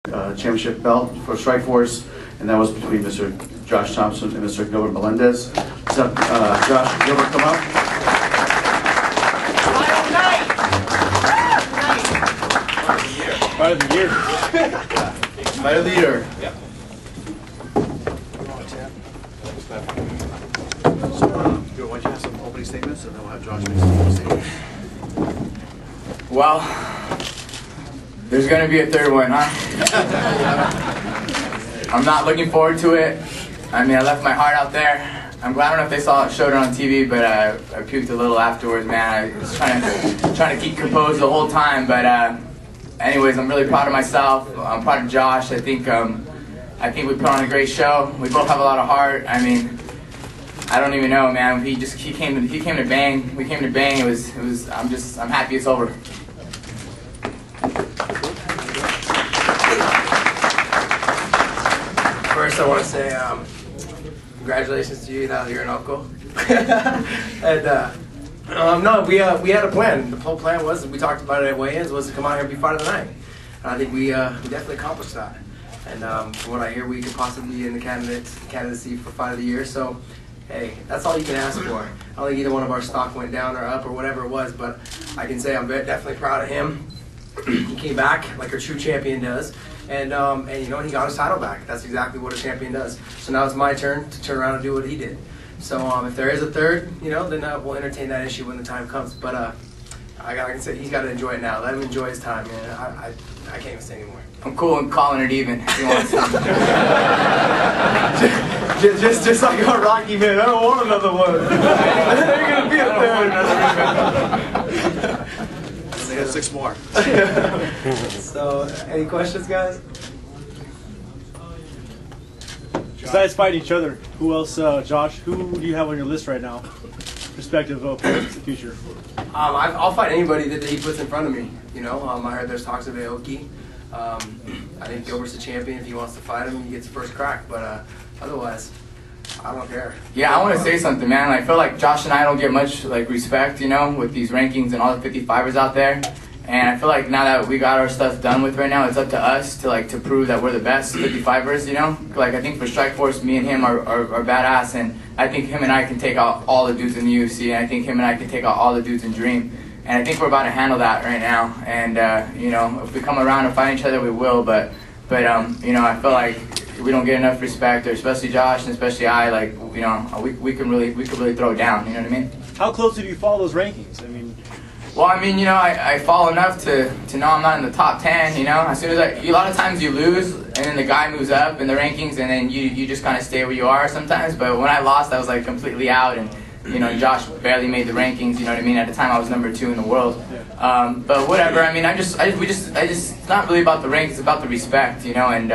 championship belt for Strikeforce, and that was between Mr. Josh Thomson and Mr. Gilbert Melendez. What's up, Josh and Gilbert, come up. Fight of the year. Fight of the year. Yep. So, why don't you have some opening statements, and then we'll have Josh make some opening statements. Well, there's going to be a third one, huh? I'm not looking forward to it. I mean, I left my heart out there. I'm glad, I don't know if they showed it on TV, but I puked a little afterwards, man. I was trying to keep composed the whole time, but anyways, I'm really proud of myself. I'm proud of Josh. I think we put on a great show. We both have a lot of heart. I mean, I don't even know, man. He came to bang. We came to bang. I'm happy it's over. First, I want to say congratulations to you now that you're an uncle. And no, we had a plan. The whole plan was, we talked about it at weigh-ins, was to come out here and be fight of the night. And I think we definitely accomplished that. And from what I hear, we could possibly be in the candidacy for fight of the year. So, hey, that's all you can ask for. I don't think either one of our stock went down or up or whatever it was, but I can say I'm definitely proud of him. He came back like a true champion does. And you know, he got his title back. That's exactly what a champion does. So now it's my turn to turn around and do what he did. So if there is a third, you know, then we'll entertain that issue when the time comes. But I can say he's got to enjoy it now. Let him enjoy his time, man. I can't even say anymore. I'm cool and calling it even if he wants to. just like a Rocky, man. I don't want another one. There's gonna be a third. They got 6 more. So, any questions, guys? Besides fighting each other, who else, Josh, who do you have on your list right now? Perspective of the future. I'll fight anybody that he puts in front of me. You know, I heard there's talks of Aoki. I think Gilbert's the champion. If he wants to fight him, he gets first crack. But otherwise, I don't care. Yeah, I want to say something, man. I feel like Josh and I don't get much respect, you know, with these rankings and all the 55ers out there. And I feel like now that we got our stuff done with right now, it's up to us to prove that we're the best 55ers, you know. Like I think for Strikeforce, me and him are badass, and I think him and I can take out all the dudes in the UFC, and I think him and I can take out all the dudes in Dream. And I think we're about to handle that right now. And you know, if we come around and fight each other, we will. But you know, I feel like we don't get enough respect, or especially Josh and especially I. Like, you know, we could really throw it down. You know what I mean? How closely do you follow those rankings? I mean. Well, I mean, you know, I follow enough to know I'm not in the top 10. You know, as soon as a lot of times you lose, and then the guy moves up in the rankings, and then you just kind of stay where you are sometimes. But when I lost, I was like completely out, and you know, Josh barely made the rankings. You know what I mean? At the time, I was number 2 in the world. But whatever. I mean, it's not really about the rank. It's about the respect. You know, and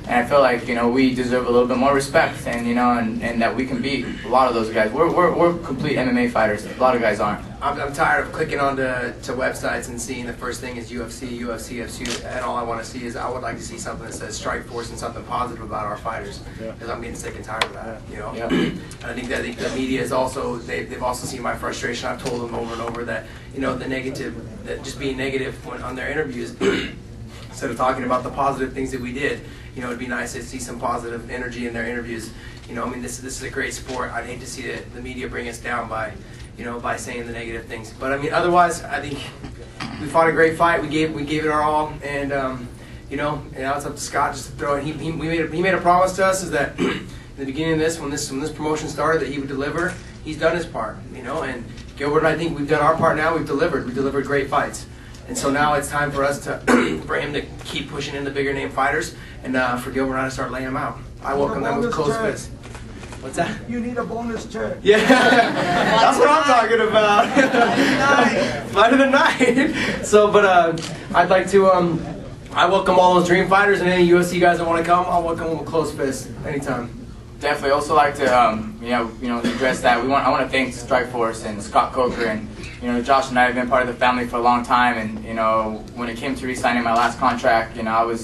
I feel like, you know, we deserve a little bit more respect, and you know, and that we can beat a lot of those guys. We're complete MMA fighters. A lot of guys aren't. I'm tired of clicking on to websites and seeing the first thing is UFC, and all I want to see is, I would like to see something that says Strikeforce and something positive about our fighters, because I'm getting sick and tired of that, you know. And I think the media is also, they've also seen my frustration. I've told them over and over that, you know, that just being negative on their interviews, instead of talking about the positive things that we did. You know, it'd be nice to see some positive energy in their interviews. You know, I mean, this is a great sport. I'd hate to see the media bring us down by, you know, by saying the negative things. But I mean, otherwise, I think we fought a great fight. We gave it our all, and you know, and now it's up to Scott just to throw it. He made a promise to us, is that in the beginning of this, when this promotion started, that he would deliver. He's done his part, you know, and Gilbert and I think we've done our part now. We've delivered great fights. And so now it's time for us for him to keep pushing in the bigger name fighters, and for Gilbert and I to start laying them out. I welcome them with closed fists. What's that? You need a bonus check. Yeah, that's what I'm talking about. Fight of the night. So, but I'd like to, I welcome all those Dream fighters and any UFC guys that want to come. I'll welcome them with closed fists anytime. Definitely. Also like to you know address that. I want to thank Strikeforce and Scott Coker, and you know, Josh and I have been part of the family for a long time. And you know, when it came to re-signing my last contract, you know,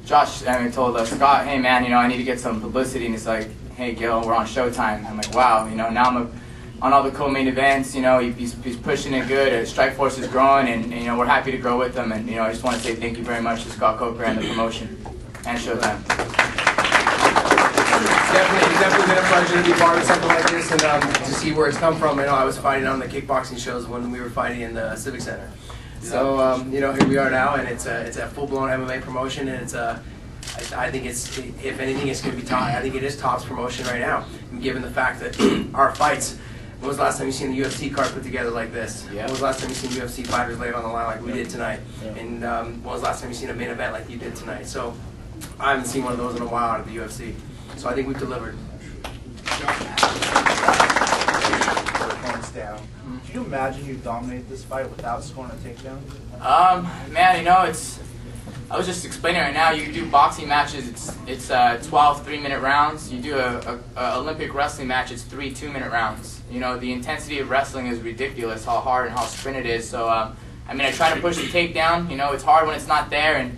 Josh told us, Scott, hey man, you know, I need to get some publicity, and it's like, hey Gil, we're on Showtime. I'm like, wow, you know, now I'm on all the co-main events. You know, he's pushing it good. Strikeforce is growing, and you know, we're happy to grow with him. And you know, I just want to say thank you very much to Scott Coker and the promotion. and Showtime. It's definitely been a pleasure to be part of something like this and to see where it's come from. You know, I was fighting on the kickboxing shows when we were fighting in the Civic Center. So you know, here we are now, and it's a full-blown MMA promotion, and it's a. I think it's, if anything, it's going to be top. I think it is Top's promotion right now, and given the fact that our fights. When was the last time you seen the UFC card put together like this? Yeah. When was the last time you seen UFC fighters laid on the line like we did tonight? Yeah. And when was the last time you seen a main event like you did tonight? So I haven't seen one of those in a while out of the UFC. So I think we've delivered. Down. Can you imagine you dominate this fight without scoring a takedown? Man, you know, I was just explaining right now. You do boxing matches, it's 12 3-minute rounds. You do a Olympic wrestling match, it's 3 2-minute rounds. You know, the intensity of wrestling is ridiculous, how hard and how sprint it is. So I mean, I try to push the takedown. You know, it's hard when it's not there, and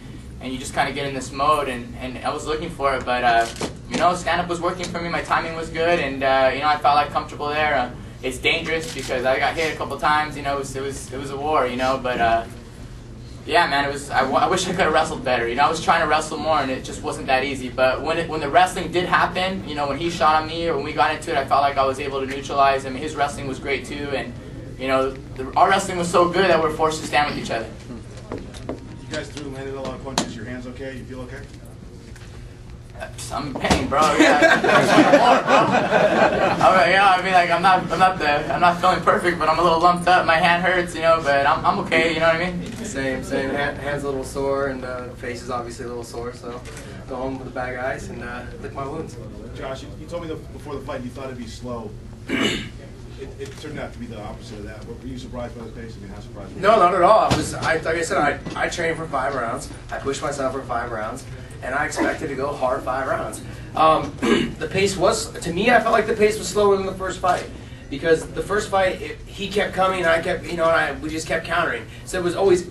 you just kind of get in this mode. And I was looking for it, but you know, stand-up was working for me. My timing was good, and you know, I felt like comfortable there. It's dangerous because I got hit a couple times. You know, it was a war. You know, but. Yeah, man, it was. I wish I could have wrestled better. You know, I was trying to wrestle more, and it just wasn't that easy. But when the wrestling did happen, you know, when he shot on me or when we got into it, I felt like I was able to neutralize. I mean, his wrestling was great too, and you know, our wrestling was so good that we're forced to stand with each other. You guys landed a lot of punches. Your hands okay? You feel okay? I'm in pain, bro. Yeah, more, bro. Yeah, I mean, like I'm not feeling perfect, but I'm a little lumped up. My hand hurts, you know, but I'm okay. You know what I mean? Same. Hand's a little sore, and face is obviously a little sore. So go home with the bag of ice and lick my wounds. Josh, you told me before the fight you thought it'd be slow. It turned out to be the opposite of that. Were you surprised by the pace? I mean, how surprised were you? No, not at all. Like I said, I trained for 5 rounds. I pushed myself for 5 rounds, and I expected to go hard 5 rounds. The pace was, to me, I felt like the pace was slower than the first fight. Because the first fight, he kept coming, and I kept, you know, and we just kept countering. So there was always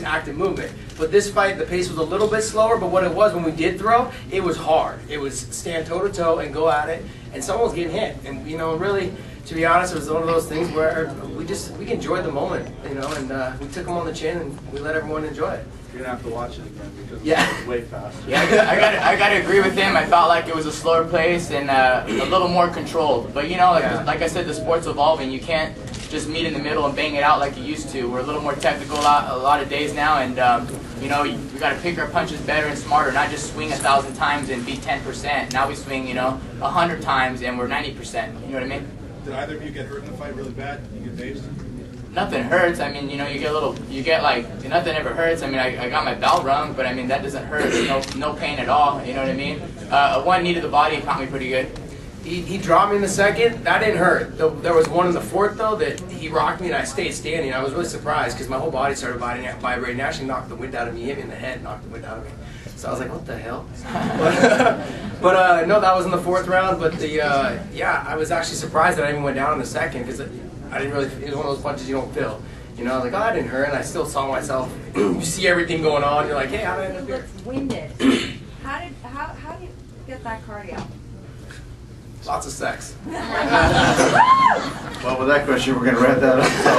active movement. But this fight, the pace was a little bit slower. But what it was when we did throw, it was hard. It was stand toe to toe and go at it, and someone was getting hit. And you know, really, to be honest, it was one of those things where we enjoyed the moment, you know, and we took them on the chin and we let everyone enjoy it. You're gonna have to watch it again because Yeah. it's way faster. Yeah, I got to agree with him. I felt like it was a slower pace and a little more controlled. But you know, like I said, the sport's evolving. You can't just meet in the middle and bang it out like you used to. We're a little more technical a lot of days now, and you know, we got to pick our punches better and smarter. Not just swing 1,000 times and be 10%. Now we swing, you know, 100 times and we're 90%. You know what I mean? Did either of you get hurt in the fight really bad? You get dazed? Nothing hurts. I mean, you know, nothing ever hurts. I mean, I got my bell rung, but I mean, that doesn't hurt. No pain at all. You know what I mean? One knee to the body caught me pretty good. He dropped me in the second. That didn't hurt. There was one in the fourth, though, that he rocked me, and I stayed standing. I was really surprised because my whole body started vibrating. Actually knocked the wind out of me. He hit me in the head, knocked the wind out of me. So I was like, what the hell? but no, that was in the 4th round. But yeah, I was actually surprised that I even went down in the second because I didn't really. It was one of those punches you don't feel. You know, I was like, oh, that didn't hurt, and I still saw myself. You see everything going on. You're like, hey, how did I end up here? He looks winded. How do you get that cardio? Lots of sex. Well, with that question, we're going to wrap that up. So.